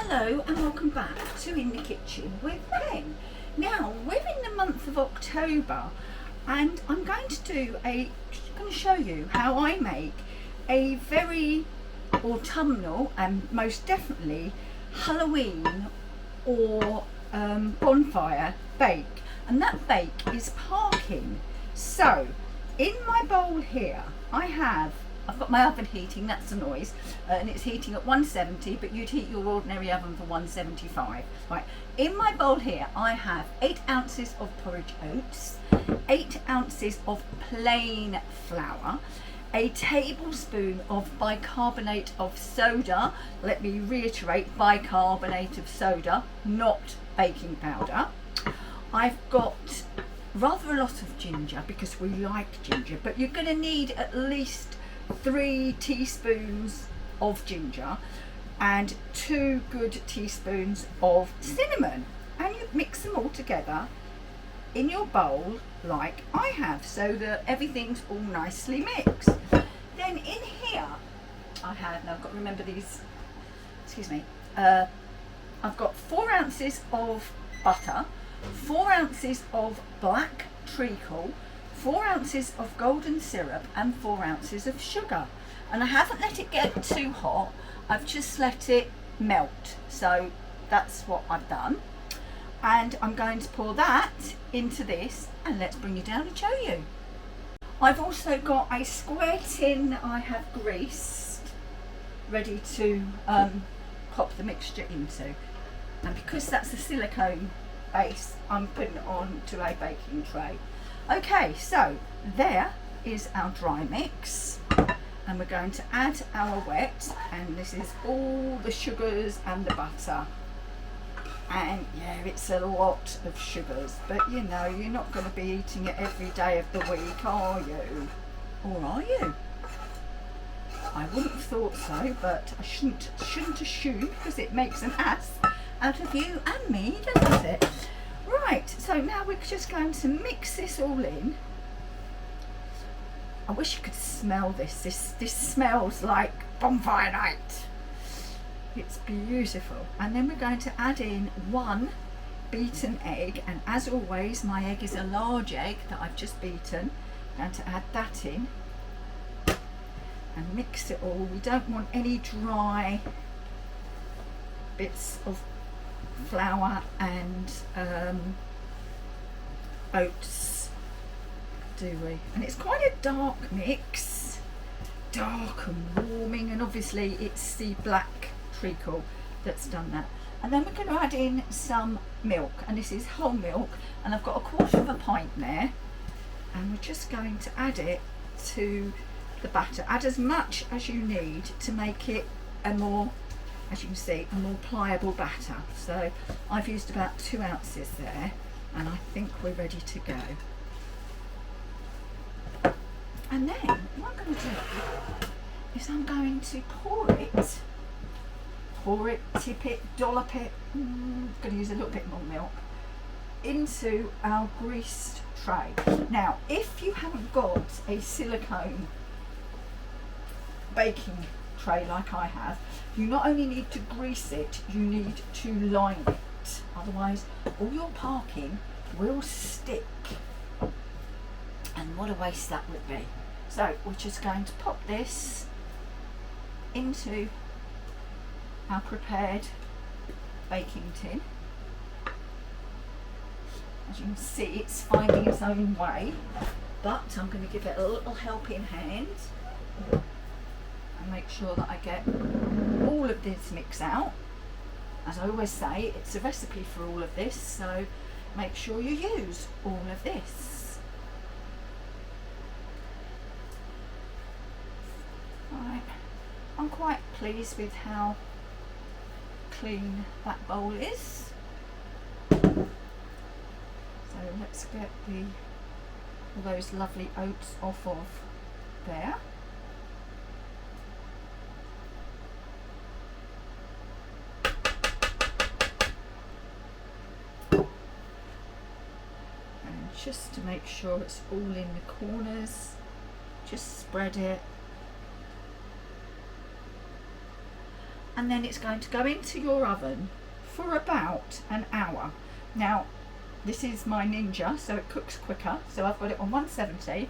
Hello and welcome back to In the Kitchen with Penn. Now we're in the month of October and I'm going to show you how I make a very autumnal and most definitely Halloween or bonfire bake, and that bake is Parkin. So in my bowl here I've got my oven heating, that's the noise, and it's heating at 170, but you'd heat your ordinary oven for 175. Right, in my bowl here I have 8 ounces of porridge oats, 8 ounces of plain flour, a tablespoon of bicarbonate of soda. Let me reiterate, bicarbonate of soda, not baking powder. I've got rather a lot of ginger because we like ginger, but you're going to need at least 3 teaspoons of ginger and 2 good teaspoons of cinnamon, and you mix them all together in your bowl like I have, so that everything's all nicely mixed. Then in here now I've got to remember these, I've got 4 ounces of butter, 4 ounces of black treacle, 4 ounces of golden syrup and 4 ounces of sugar. And I haven't let it get too hot, I've just let it melt. So that's what I've done. And I'm going to pour that into this, and let's bring it down and show you. I've also got a square tin I have greased, ready to pop the mixture into. And because that's a silicone base, I'm putting it on to a baking tray. Okay, so there is our dry mix, and we're going to add our wet, and this is all the sugars and the butter. And yeah, it's a lot of sugars, but you know, you're not going to be eating it every day of the week, are you? Or are you? I wouldn't have thought so, but I shouldn't assume, because it makes an ass out of you and me, doesn't it? Right, so now we're just going to mix this all in. I wish you could smell this. This smells like Bonfire Night. It's beautiful. And then we're going to add in 1 beaten egg, and as always my egg is a large egg that I've just beaten. I'm going to add that in and mix it all. We don't want any dry bits of flour and oats, do we? And it's quite a dark mix, dark and warming, and obviously it's the black treacle that's done that. And then we're going to add in some milk, and this is whole milk, and I've got 1/4 of a pint there, and we're just going to add it to the batter. Add as much as you need to make it a more, as you can see, a more pliable batter. So I've used about 2 ounces there, and I think we're ready to go. And then what I'm going to do is I'm going to pour it, tip it, dollop it, going to use a little bit more milk, into our greased tray. Now if you haven't got a silicone baking tray like I have, you not only need to grease it, you need to line it, otherwise all your Parkin will stick, and what a waste that would be. So we're just going to pop this into our prepared baking tin. As you can see, it's finding its own way, but I'm going to give it a little helping hand and make sure that I get all of this mix out. As I always say, it's a recipe for all of this, so make sure you use all of this. Right, I'm quite pleased with how clean that bowl is. So let's get all those lovely oats off of there. Just to make sure it's all in the corners, just spread it and then it's going to go into your oven for about an hour. Now, this is my Ninja, so it cooks quicker. So I've got it on 170,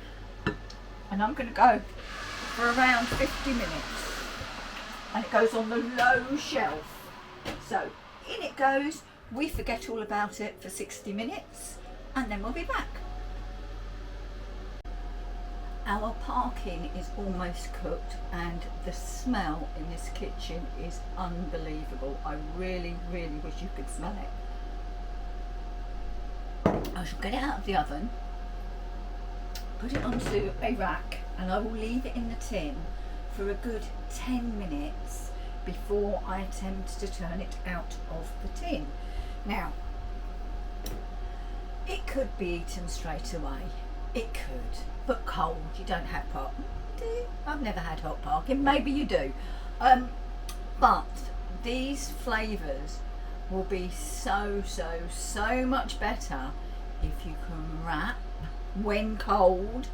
and I'm going to go for around 50 minutes. And it goes on the low shelf. So in it goes. We forget all about it for 60 minutes, and then we'll be back. Our Parkin is almost cooked, and the smell in this kitchen is unbelievable. I really, really wish you could smell it. I shall get it out of the oven, put it onto a rack, and I will leave it in the tin for a good 10 minutes before I attempt to turn it out of the tin. Now, it could be eaten straight away. It could, but cold. You don't have Parkin, do you? I've never had hot Parkin. Maybe you do. But these flavours will be so much better if you can wrap when cold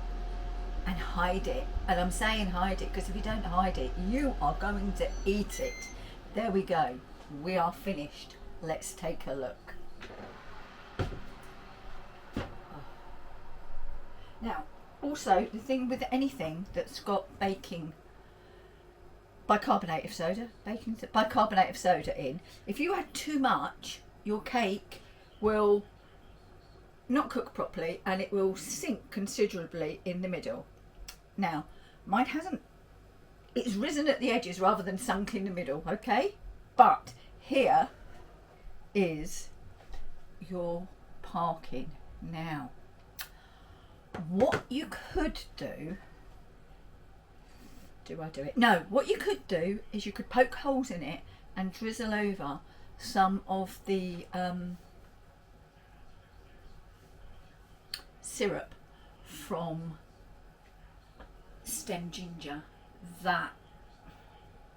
and hide it. And I'm saying hide it because if you don't hide it, you are going to eat it. There we go. We are finished. Let's take a look. Now, also, the thing with anything that's got bicarbonate of soda in, if you add too much, your cake will not cook properly and it will sink considerably in the middle. Now, mine hasn't, it's risen at the edges rather than sunk in the middle, okay? But here is your Parkin. Now, what you could do, I do it? No, what you could do is you could poke holes in it and drizzle over some of the syrup from stem ginger. That,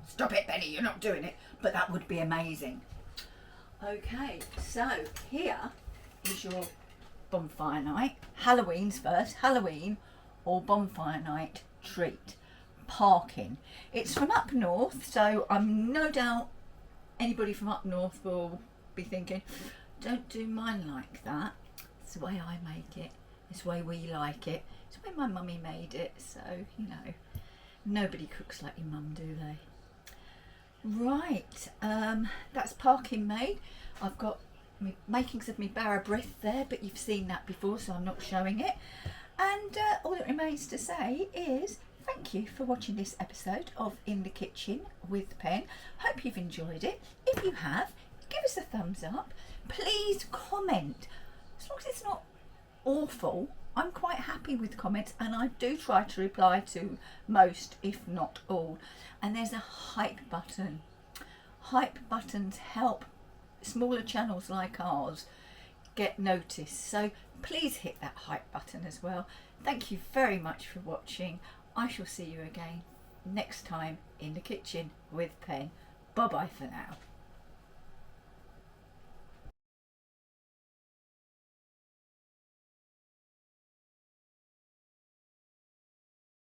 stop it, Benny, you're not doing it, but that would be amazing. Okay, so here is your Bonfire Night. Halloween's first, Halloween or Bonfire Night treat. Parkin. It's from up north, so I'm no doubt anybody from up north will be thinking, don't do mine like that. It's the way I make it. It's the way we like it. It's the way my mummy made it. So, you know, nobody cooks like your mum, do they? Right, that's Parkin made. I've got my makings of my Barra breath there, but you've seen that before, so I'm not showing it. And all that remains to say is thank you for watching this episode of In the Kitchen with Penn. Hope you've enjoyed it. If you have, give us a thumbs up. Please comment. As long as it's not awful, I'm quite happy with comments, and I do try to reply to most, if not all. And there's a hype button. Hype buttons help smaller channels like ours get noticed, so please hit that hype button as well. Thank you very much for watching. I shall see you again next time in the kitchen with Penn. Bye bye for now.